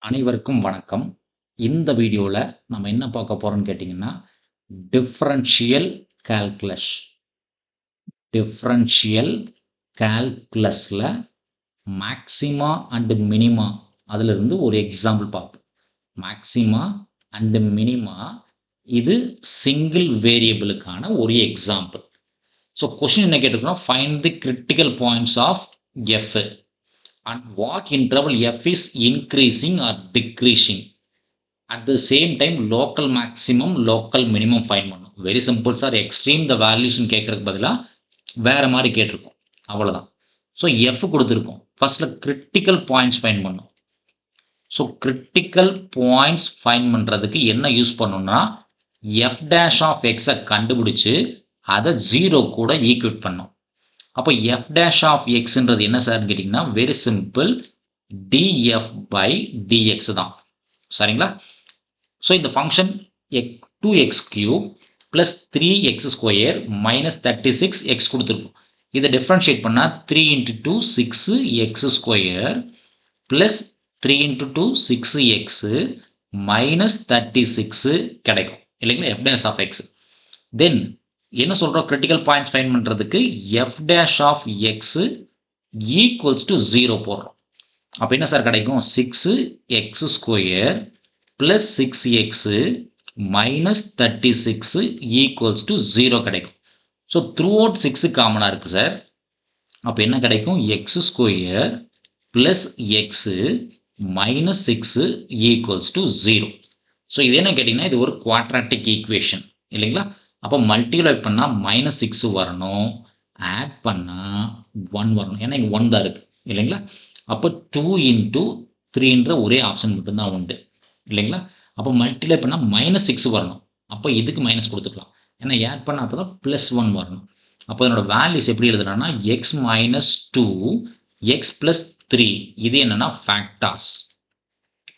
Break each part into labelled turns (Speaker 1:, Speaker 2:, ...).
Speaker 1: அனைவருக்கும் வணக்கம். இந்த வீடியோல நம்ம என்ன பார்க்க போறோம்னு கேட்டீங்கன்னா, டிஃபரன்ஷியல் கால்குலஸ். டிஃபரன்ஷியல் கால்குலஸ்ல மேக்ஸிமா அண்ட் மினிமா அதிலிருந்து ஒரு எக்ஸாம்பிள் பார்ப்போம். மேக்ஸிமா அண்ட் மினிமா இது சிங்கிள் வேரியபிளுக்கான ஒரு எக்ஸாம்பிள். ஸோ கொஸ்டின் என்ன கேட்டிருக்கோம், find the critical points of F and what interval f is increasing or decreasing. At the same time local maximum local minimum find பண்ணும். Very simple sir. Extreme the valuation கேட்கறதுக்கு பதிலா வேற மாதிரி கேட்டிருக்கோம், அவ்வளவுதான். So F கொடுத்துருக்கோம், ஃபர்ஸ்ட்ல critical points find பண்ணும். ஸோ கிரிட்டிக்கல் பாயிண்ட்ஸ் ஃபைண்ட் பண்றதுக்கு என்ன யூஸ் பண்ணணும்னா, எஃப் டேஷ் ஆஃப் எக்ஸை கண்டுபிடிச்சு அதை 0 கூட ஈக்குவேட் பண்ணும். அப்போ எஃப் டேஷ் ஆஃப் எக்ஸ்ன்றது என்ன சார்னு கேட்டிங்கன்னா, very simple, df by dx தான், சரிங்களா? ஸோ இந்த function 2x cube plus 3x square minus 36x கொடுத்துருக்கும். இதை டிஃப்ரென்ஷியேட் பண்ணால் 3 × 2 6x square plus 3 × 2 6x minus 36 கிடைக்கும் இல்லைங்களா, F dash of X. Then என்ன சொல்றோம், கிரிட்டிக்கல் பாயிண்ட்ஸ் ஃபைண்ட் பண்றதுக்கு F dash of X equals to 0 போடுறோம். அப்போ என்ன சார் கிடைக்கும், 6x square plus 6x minus 36 equals to 0 கிடைக்கும். ஸோ த்ரூ அவுட் 6 காமனாக இருக்கு சார். அப்போ என்ன கிடைக்கும், X square plus X minus 6 equals to 0. So இது என்ன கேட்டிங்கன்னா, இது ஒரு குவாட்ராட்டிக் ஈக்குவேஷன் இல்லைங்களா. அப்போ மல்டிப்ளை பண்ணால் -6 வரணும், ஆட் பண்ணால் 1 வரணும், ஏன்னா இங்கே 1 தான் இருக்குது இல்லைங்களா. அப்போ 2 × 3ன்ற ஒரே ஆப்ஷன் மட்டும்தான் உண்டு இல்லைங்களா. அப்போ மல்டிப்ளை பண்ணால் -6 வரணும், அப்போ இதுக்கு மைனஸ் கொடுத்துக்கலாம், ஏன்னா ஆட் பண்ணால் அப்போ தான் +1 வரணும். அப்போ என்னோட வேல்யூஸ் எப்படி எழுதுனா, எக்ஸ் மைனஸ் 2 எக்ஸ் ப்ளஸ் 3, இது என்னன்னா ஃபேக்டார்ஸ்.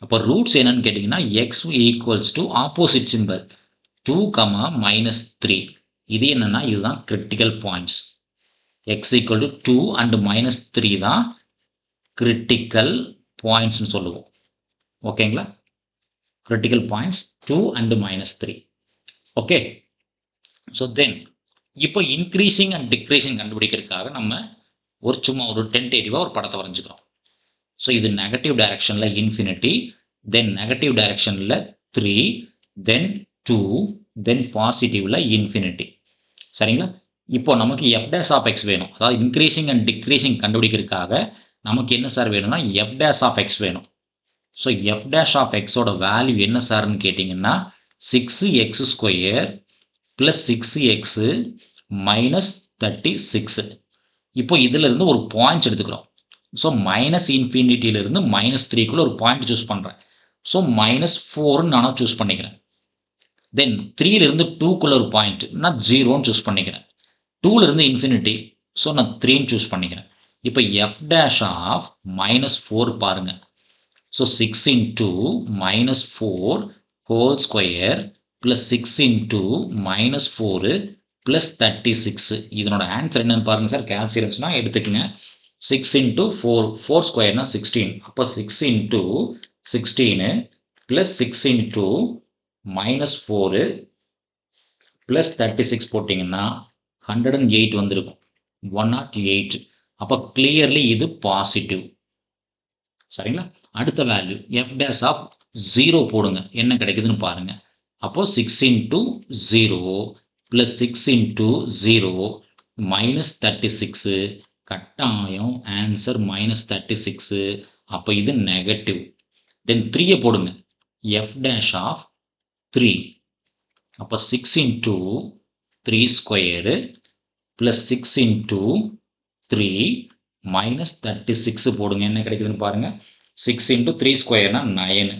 Speaker 1: அப்போ ரூட்ஸ் என்னன்னு கேட்டிங்கன்னா, X equals to opposite simple 2, -3. இது என்னன்னா, இதுதான் critical points. x equal to 2 and -3 தான் கிரிட்டிக்கல் பாயிண்ட்ஸ்னு சொல்லுவோம். ஓகேங்களா, critical points 2 and -3. Okay. So then இப்போ இன்க்ரீசிங் அண்ட் டிக்ரீசிங் கண்டுபிடிக்கிறதுக்காக நம்ம சும்மா ஒரு டென்டேட்டிவாக ஒரு படத்தை வரைஞ்சிக்கிறோம். ஸோ இது நெகட்டிவ் டைரக்ஷனில் இன்ஃபினிட்டி, தென் நெகட்டிவ் டைரக்ஷனில் 3, தென் 2, தென் பாசிட்டிவ்ல இன்ஃபினிட்டி, சரிங்களா. இப்போ நமக்கு எஃப் டேஷ் ஆஃப் எக்ஸ் வேணும், அதாவது இன்க்ரீசிங் அண்ட் டிக்ரீசிங் கண்டுபிடிக்கிறதுக்காக நமக்கு என்ன சார் வேணும்னா, எஃப் டேஷ் ஆஃப் எக்ஸ் வேணும். ஸோ எஃப் டேஷ் ஆஃப் எக்ஸோட வேல்யூ என்ன சார்னு கேட்டிங்கன்னா, 6x square plus 6x minus 36. இப்போ இதிலிருந்து ஒரு பாயிண்ட் எடுத்துக்கிறோம். ஸோ மைனஸ் இன்ஃபினிட்டியிலிருந்து -3க்குள்ள ஒரு பாயிண்ட் சூஸ் பண்ணுறேன். ஸோ -4 நானும் சூஸ் பண்ணிக்கிறேன். தென் 3லிருந்து 2க்குள்ள ஒரு பாயிண்ட் நான் 0ன்னு சூஸ் பண்ணிக்கிறேன். 2லிருந்து இன்ஃபினிட்டி, ஸோ நான் 3ன்னு சூஸ் பண்ணிக்கிறேன். இப்போ எஃப் டேஷ் ஆஃப் -4 பாருங்க. So 6 × -4 whole square plus 6 × -4 plus 36. இதனோட ஆன்சர் என்னன்னு பாருங்க சார், கேல்குலேஷனா எடுத்துக்கங்க. 6 × 4, 4 ஸ்கொயர்னா 16. அப்போ 6 × 16 ப்ளஸ் 6 × -4 ப்ளஸ் 36 போட்டிங்கன்னா 108 வந்திருக்கும், 108. அப்போ கிளியர்லி இது பாசிட்டிவ், சரிங்களா. அடுத்த வேல்யூ எஃப் டேஷ் ஆஃப் 0 போடுங்க, என்ன கிடைக்குதுன்னு பாருங்க. அப்போ 6 × 0 ப்ளஸ் 6 × 0 மைனஸ் 36, கட்டாயம் ஆன்சர் -36. அப்போ இது நெகட்டிவ். தென் 3 போடுங்க, எஃப் டேஷ் ஆஃப் 3. அப்போ 6 × 3 ஸ்கொயரு ப்ளஸ் 6 × 3 மைனஸ் 36 போடுங்க, என்ன கிடைக்குதுன்னு பாருங்க. 6 × 3 ஸ்கொயர்னா 9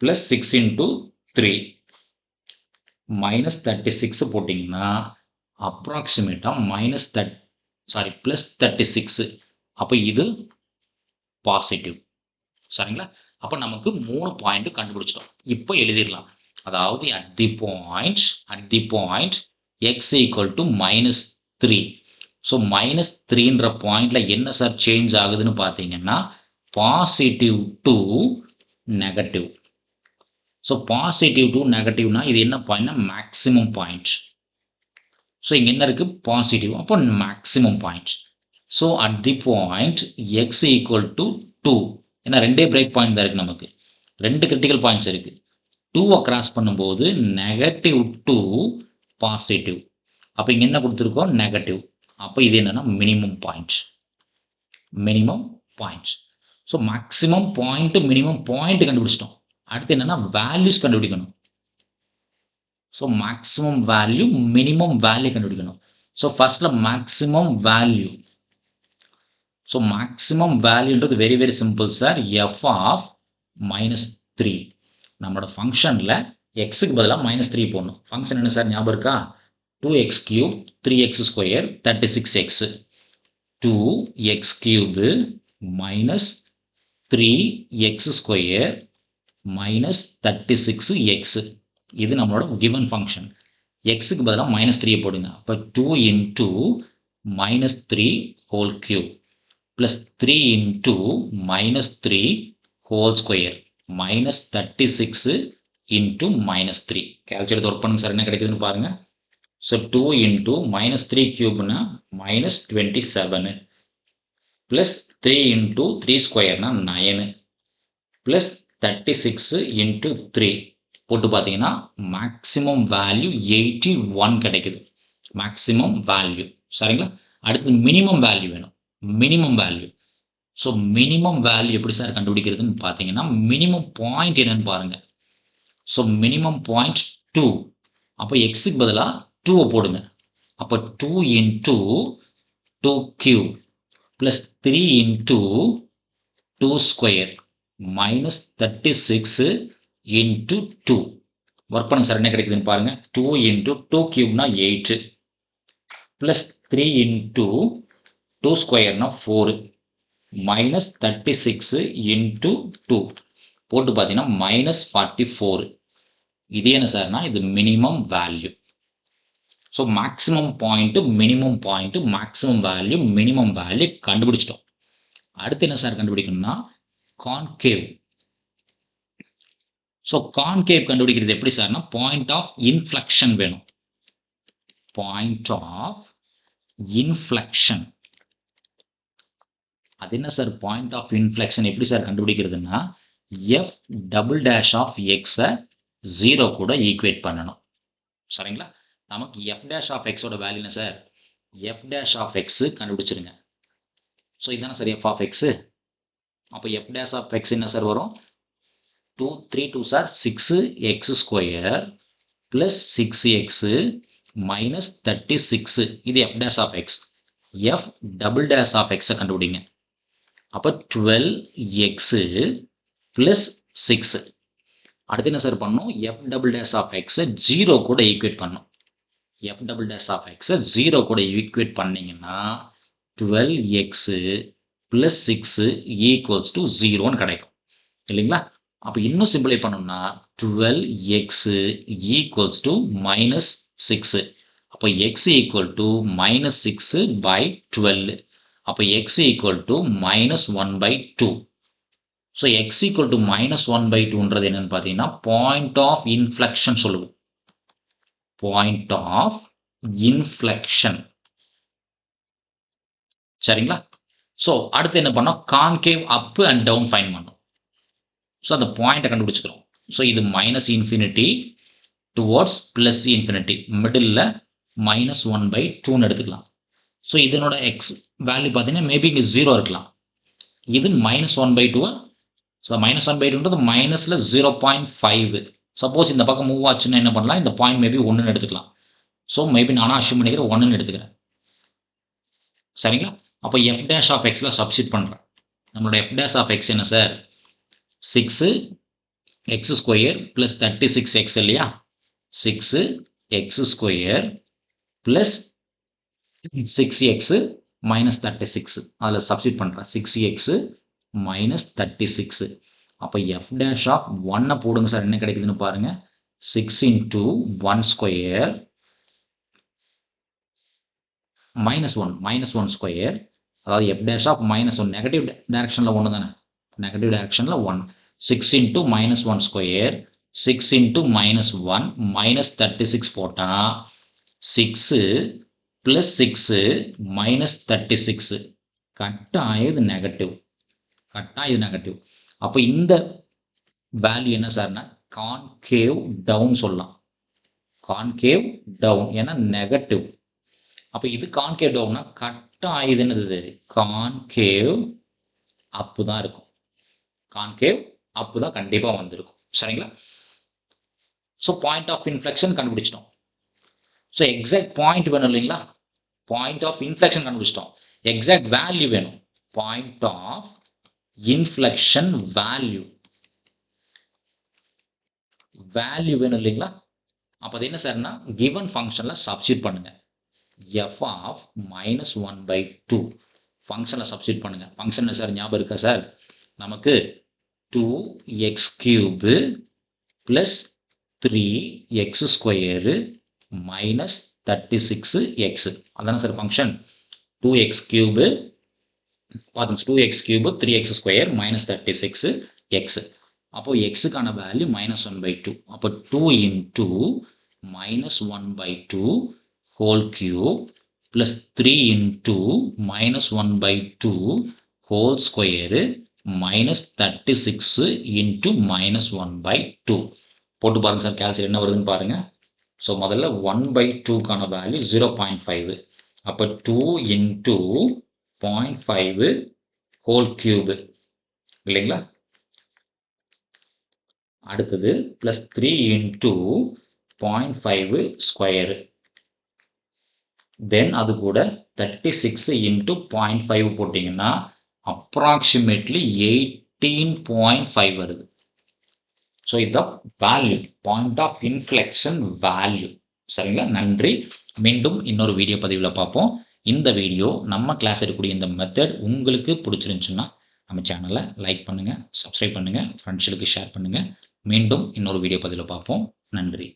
Speaker 1: ப்ளஸ் 6 × 3 மைனஸ் 36 போட்டிங்கன்னா அப்ராக்சிமேட்டாக ப்ளஸ் 36. அப்போ இது பாசிட்டிவ், சரிங்களா. அப்போ நமக்கு 3 பாயிண்ட் கண்டுபிடிச்சிட்டோம். இப்போ எழுதிடலாம். அதாவது at the point x equal to -3. So -3ன்ற பாயிண்ட்ல என்ன சார் சேஞ்ச் ஆகுதுன்னு பார்த்தீங்கன்னா, positive to negative. So positive to நெகட்டிவ்னா இது என்ன பாயிண்ட்னா மேக்ஸிமம் பாயிண்ட். ஸோ இங்கே என்ன இருக்குது பாசிட்டிவ், அப்போ maximum point. So at the point X equal to 2, ஏன்னா ரெண்டே பிரேக் பாயிண்ட் தான் இருக்குது, நமக்கு ரெண்டு கிரிட்டிக்கல் பாயிண்ட்ஸ் இருக்குது. 2வை கிராஸ் பண்ணும்போது நெகட்டிவ் டு பாசிட்டிவ், அப்போ இங்கே என்ன கொடுத்துருக்கோம் நெகட்டிவ், அப்போ இது என்னன்னா minimum point. Minimum point. So maximum point minimum point கண்டுபிடிச்சிட்டோம். அடுத்து என்னன்னா வேல்யூஸ் கண்டுபிடிக்கணும். So maximum value minimum value கண்டுபிடிக்கணும். ஸோ ஃபர்ஸ்ட்ல மேக்ஸிமம் வேல்யூ. ஸோ மேக்ஸிமம் வேல்யூன்றது very very simple sir. F of -3. நம்மளோட ஃபங்க்ஷனில் எக்ஸுக்கு பதிலாக -3 போடணும். ஃபங்க்ஷன் என்ன சார் ஞாபகம் இருக்கா? 2x³ 3x² 36x. 2x³ -3x² -36x. இது நம்மளோட கிவன் ஃபங்க்ஷன். எக்ஸுக்கு பதிலாக -3 போடுங்க. அப்போ 2 into -3 whole cube plus 3 into -3 whole square minus 36 into -3. Calculator work பண்ணுங்க சார், என்ன கிடைக்குதுன்னு பாருங்க. So 2 into -3 cube-னா -27 plus 3 into 3 square-னா 9 plus 36 into 3 போட்டு பார்த்தீங்கன்னா மேக்ஸிமம் வேல்யூ 81 கிடைக்குது. மேக்ஸிமம் வேல்யூ சரிங்களா. அடுத்து மினிமம் வேல்யூ வேணும். Minimum value. So minimum value எப்படி சார் கண்டுபிடிக்கிறதுன்னு பார்த்தீங்கன்னா மினிமம் பாயிண்ட் என்னன்னு பாருங்க. So minimum point 2. அப்போ எக்ஸுக்கு பதிலாக 2வை போடுங்க. அப்போ 2 into 2 cube plus 3 into 2 square minus 36 into 2. Work பண்ணுங்க சார், என்ன கிடைக்குதுன்னு பாருங்க. 2 into 2 cube-னா 8 plus 3 into 2 square-னா 4 minus 36 into 2 போட்டு பார்த்தீங்கன்னா -44. இது என்ன சார்னா இது minimum value. So maximum point minimum point maximum value minimum value கண்டுபிடிச்சிட்டோம். அடுத்து என்ன சார் கண்டுபிடிக்கணும்னா கான்கேவ். ஸோ கான்கேவ் கண்டுபிடிக்கிறது எப்படி சார்னா பாயிண்ட் ஆஃப் இன்ஃப்ளெக்ஷன் வேணும். Point of inflection. அது என்ன சார் பாயிண்ட் ஆஃப் இன்ஃப்ளெக்ஷன் எப்படி சார் கண்டுபிடிக்கிறதுனா எஃப் டபுள் டேஷ் ஆஃப் எக்ஸை 0 கூட ஈக்குவேட் பண்ணணும். சரிங்களா. நமக்கு எஃப் டேஷ் ஆஃப் எக்ஸோட வேல்யூ என்ன sir? F dash of X கண்டுபிடிச்சிருங்க. ஸோ இதுதானே சார் எஃப் ஆஃப் எக்ஸ். அப்போ எஃப் டேஷ் ஆஃப் எக்ஸ் என்ன சார் வரும்? 2 3 2 sir 6x² plus 6x minus 36. இது F dash of X. F double dash of எக்ஸை கண்டுபிடிங்க. அப்போ 12x plus 6. அடுத்து என்ன சார் பண்ணணும்? எஃப் டபுள் டேஷ் ஆஃப் எக்ஸை 0 கூட ஈக்குவேட் பண்ணணும். எஃப் டபுள் டேஷ் ஆஃப் எக்ஸை 0 கூட ஈக்குவேட் பண்ணீங்கன்னா 12x plus 6 equals to 0ன்னு கிடைக்கும் இல்லைங்களா. அப்போ இன்னும் சிம்பிளை பண்ணோம்னா 12x equals to -6. அப்போ x equal to -6 by 12. அப்போ x equal to -1/2. So x equal to -1/2ன்றது என்னன்னு பார்த்தீங்கன்னா பாயிண்ட் ஆஃப் இன்ஃப்ளெக்ஷன் சொல்லுவோம். பாயிண்ட் ஆஃப் இன்ஃப்ளெக்ஷன் சரிங்களா. ஸோ அடுத்து என்ன பண்ணோம்? Concave up and down find பண்ணோம். ஸோ அந்த பாயிண்ட்டை கண்டுபிடிச்சிக்கிறோம். ஸோ இது -∞ டுவர்ட்ஸ் +∞. மிடில் -1/2ன்னு எடுத்துக்கலாம். ஸோ இதனோட எக்ஸ் வேல்யூ பார்த்தீங்கன்னா மேபி இங்கே 0 இருக்கலாம். இது -1/2. ஸோ -1/2ன்றது மைனஸில் 0.5. சப்போஸ் இந்த பக்கம் மூவ் ஆச்சுன்னா என்ன பண்ணலாம்? இந்த பாயிண்ட் மேபி 1ன்னு எடுத்துக்கலாம். ஸோ மேபி நானும் அஷ்யூம் பண்ணிக்கிறேன் 1ன்னு எடுத்துக்கிறேன். சரிங்களா. அப்போ எஃப் டேஷ் ஆஃப் எக்ஸில் சப்ஸ்டிட் பண்ணுறேன். நம்மளோட எஃப் டேஷ் ஆஃப் எக்ஸ் என்ன சார்? 6x² plus 36x இல்லையா. 6x² plus 6x minus 36. அதில் சப்ஸ்டிட் பண்ணுறேன். 6x minus 36. அப்போ எஃப் டேஷ் ஆஃப் 1 போடுங்க சார், என்ன கிடைக்குதுன்னு பாருங்க. 6 into 1 square -1 -1 square. அதாவது எஃப் டேஷ் ஆஃப் -1 நெகட்டிவ் டைரக்ஷனில் 1 தானே. நெகட்டிவ் டைரக்ஷனில் 1. 6 into minus 1 square 6 into minus 1 minus 36 போட்டால் 6 ப்ளஸ் 6 மைனஸ் 36 கட்டாயம் இது நெகட்டிவ். அப்போ இந்த வேல்யூ என்ன சார்னா கான்கேவ் டவுன் சொல்லலாம். கான்கேவ் டவுன் ஏன்னா நெகட்டிவ். அப்போ இது கான்கேவ் டவுன்னா கட்டாயம் இது என்னது கான்கேவ் அப்பு தான் இருக்கும். கான்கேவ் அப்பு தான் கண்டிப்பாக வந்திருக்கும். சரிங்களா? ஸோ பாயிண்ட் ஆஃப் இன்ஃப்ளெக்ஷன் கண்டுபிடிச்சிட்டோம். ஸோ எக்ஸாக்ட் பாயிண்ட் வேணும் இல்லைங்களா? பாயிண்ட் ஆஃப் இன்ஃப்ளெக்ஷன் கண்டுபிடிச்சிட்டோம். எக்ஸாக்ட் வேல்யூ வேணும். பாயிண்ட் ஆஃப் இன்ஃப்ளெக்ஷன் வேல்யூ வேணும் இல்லைங்களா? அப்போ அது என்ன சார்னா கிவன் ஃபங்க்ஷனில் சப்ஸ்டியூட் பண்ணுங்க. f of minus 1 by 2 ஃபங்க்ஷனில் சப்ஸ்டியூட் பண்ணுங்க. ஃபங்க்ஷன் என்ன சார் ஞாபகம் இருக்கா சார்? நமக்கு 2x cube plus 3x square minus 36x அதான சார் ஃபங்க்ஷன். 2x cube பாருங்க 2x cube 3x square minus 36x. அப்போ xக்கான வேல்யூ minus 1 by 2. அப்போ 2 into minus 1 by 2 whole cube plus 3 into minus 1 by 2 whole square minus 36 into minus 1 by 2. போட்டு பாருங்க sir calculate என்ன வருதுன்னு பாருங்க. So முதல்ல 1 by 2க்கான value 0.5. அப்போ 2 into 0.5 whole cube இல்லைங்களா? அடுத்தது plus 3 into 0.5 ஸ்கொயர். தென் அது கூட 36 into 0.5 போட்டிங்கன்னா அப்ராக்சிமேட்லி 18.5 வருது. ஸோ இதுதான் value, point of inflection value. சரிங்களா? நன்றி. மீண்டும் இன்னொரு வீடியோ பதிவில் பார்ப்போம். இந்த வீடியோ நம்ம கிளாஸ் எடுக்கக்கூடிய இந்த மெத்தட் உங்களுக்கு பிடிச்சிருந்துச்சுன்னா நம்ம சேனலை லைக் பண்ணுங்கள், சப்ஸ்கிரைப் பண்ணுங்கள், ஃப்ரெண்ட்ஸுக்கு ஷேர் பண்ணுங்கள். மீண்டும் இன்னொரு வீடியோ பதிவில் பார்ப்போம். நன்றி.